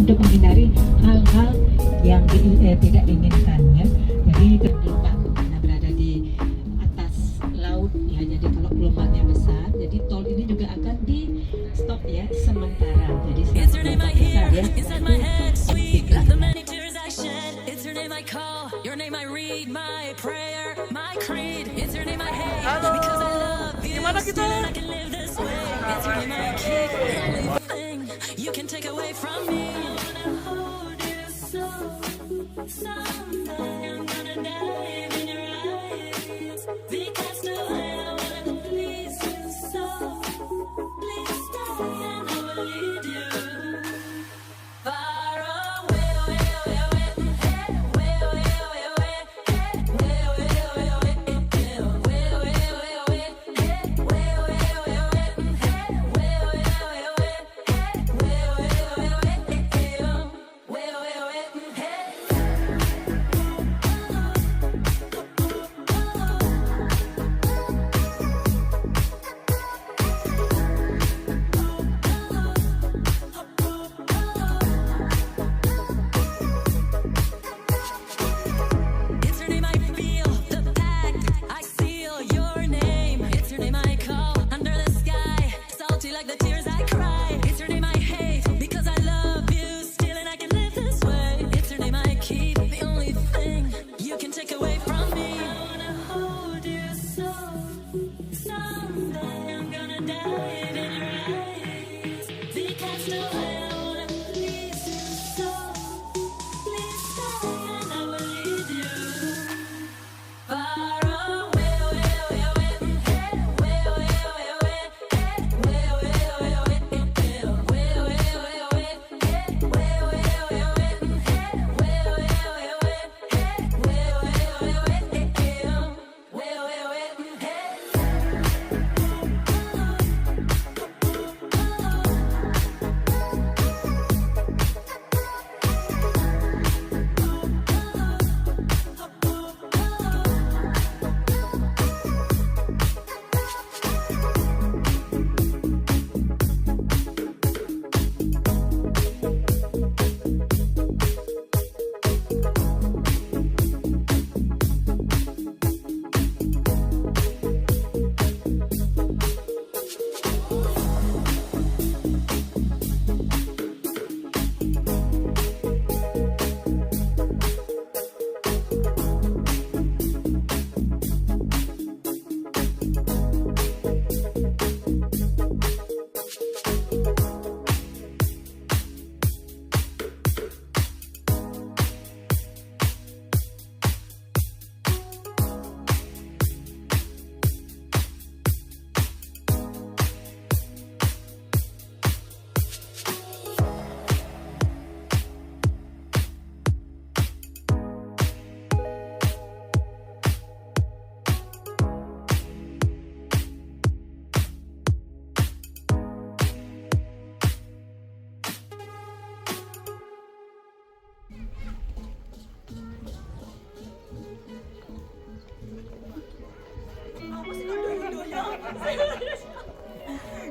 untuk menghindari hal-hal yang tidak diinginkan ya. Jadi terlupa karena berada di atas laut ya. Jadi kalau gelombangnya besar, jadi tol ini juga akan di stop ya sementara. Jadi gelombang besar ya. Halo, gimana kita? You can take away from me. I wanna hold you so someday I'm gonna dive in your eyes because the way I wanna please you so please stay and I will lead you far away, away, away, away, hey, way, away, away, away, hey, way, away, away, away, hey, way, away, away, away, hey, way, away, away, away, hey, way, away, away, away.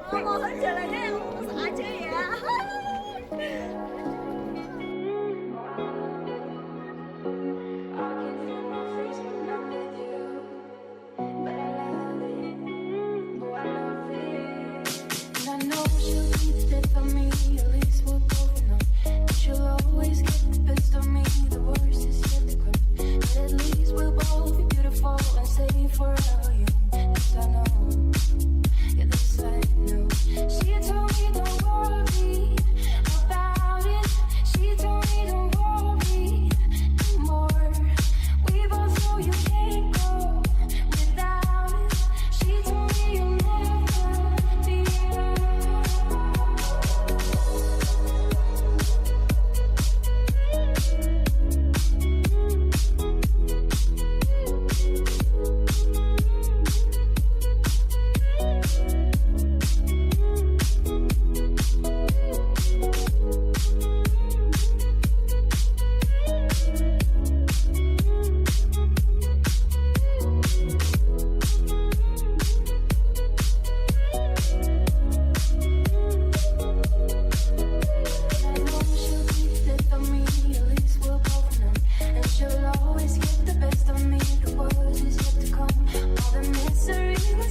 Mohon jalannya yang lurus aja ya.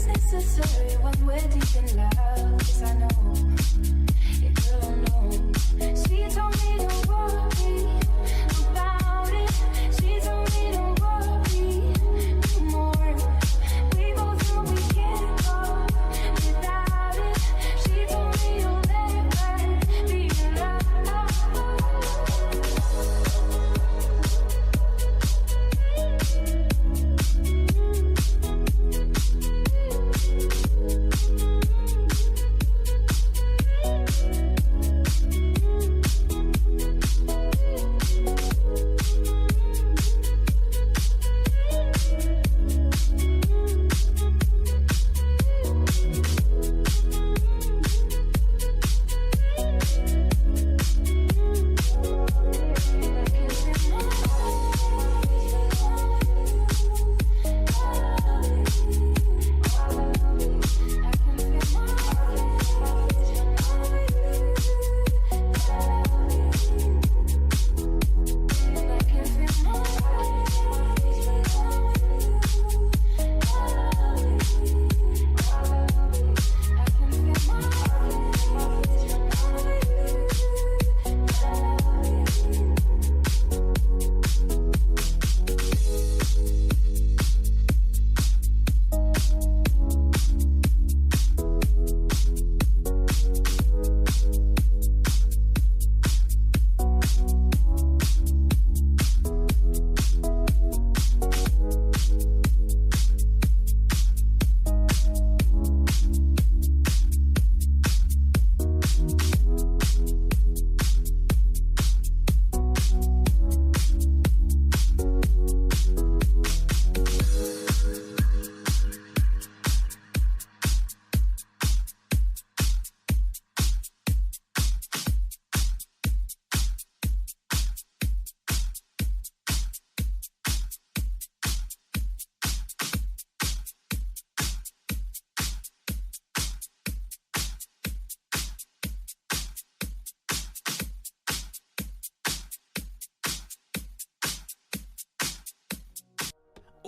it's necessary when we're deep in love. Yes, I know. Yeah, girl, I know. She told me don't worry about it. She told me don't worry no more. We both know we can't go without it. She told me you'll never be alone.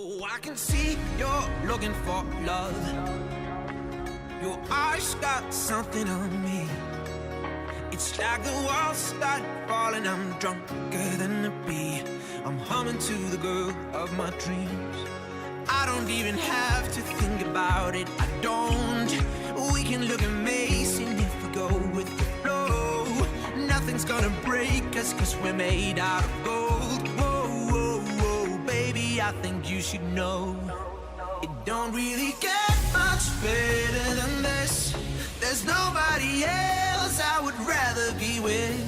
Oh, I can see you're looking for love. Your eyes got something on me. It's like the walls start falling. I'm drunker than a bee. I'm humming to the girl of my dreams. I don't even have to think about it. I don't. We can look amazing if we go with the flow. Nothing's gonna break us, 'cause we're made out of gold. Whoa, whoa, whoa, baby, I think you should know. It don't really get much better than this. There's nobody else I would rather be with.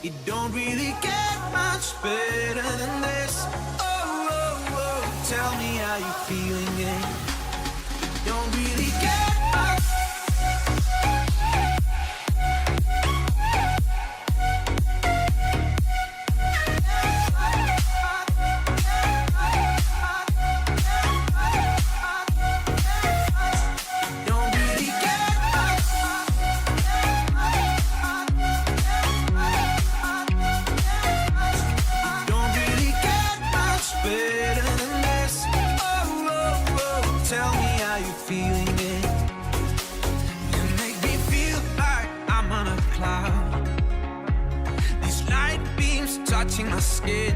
It don't really get much better than this. Oh, oh, oh, tell me how you feeling it. It don't really get much. Touching my skin,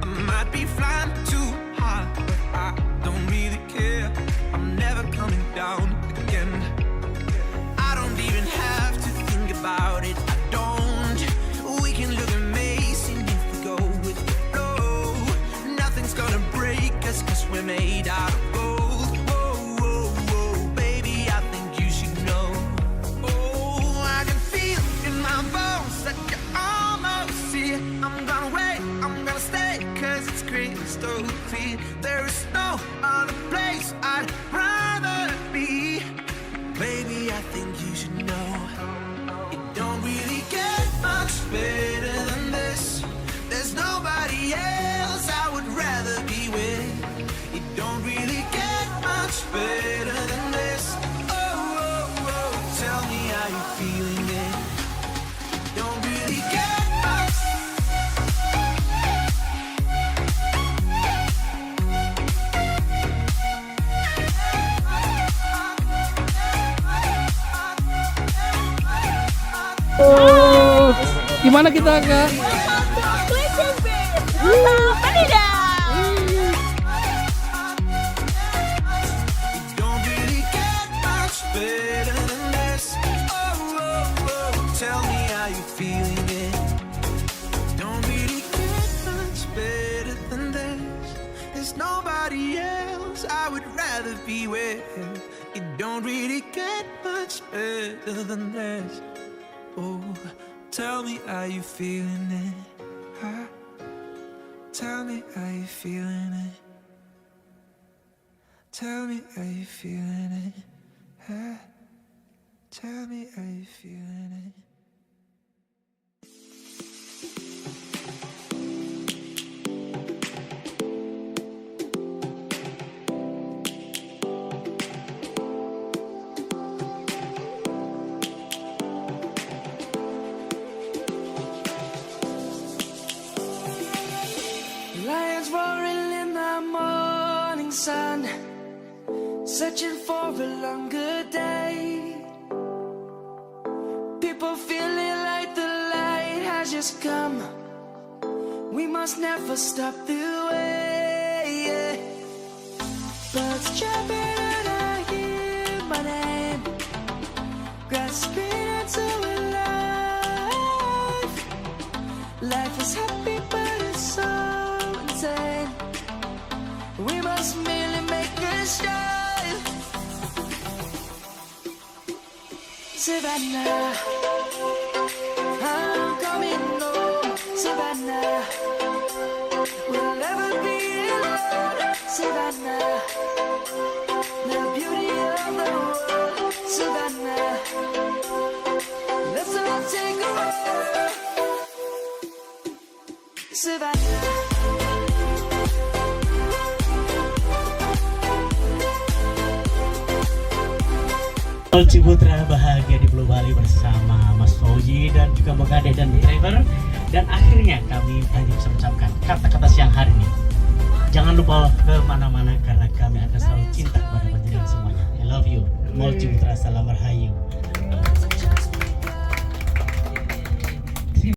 I might be flying too high, but I don't really care. I'm never coming down again. I don't even have to think about it. I don't. We can look amazing if we go with the flow. Nothing's gonna break us, 'cause we're made out of gold. Whoa, whoa, whoa, baby, I think you should know. Oh, I can feel in my bones that you're almost here. I'm gonna wait, I'm gonna stay, 'cause it's crystal clear. There is no other place I'd rather be. Baby, I think you should know. It don't really get much better than this. There's nobody else I would rather be with. It don't really get Oh, gimana kita Kak? Nusa Penida. Don't really get much better than this. Tell me how you feeling it. Don't really get much better than this. There's nobody else I would rather be with. It don't really get much better than this. Oh, tell me how you feeling it. Huh? Tell me how you feeling it. Tell me how you feeling it. Huh? Tell me how you feeling it. Lions roaring in the morning sun, searching for a longer day. People feeling like the light has just come. We must never stop the way. Birds chirping and I hear my name, grasping into a life. Life is happy but it's so insane. We must merely make a start. Savannah, I'm coming home. Savannah, we'll never be alone. Savannah, the beauty of the world. Savannah, let's all take a walk. Savannah. Ciputra bahagia di Pulau Bali bersama Mas Fauji dan juga Mbak Gade dan driver. Dan akhirnya kami hanya bisa mengucapkan kata-kata siang hari ini. Jangan lupa kemana-mana karena kami akan selalu cinta kepada panjenengan semuanya. I love you. Mall Ciputra, salam rahayu.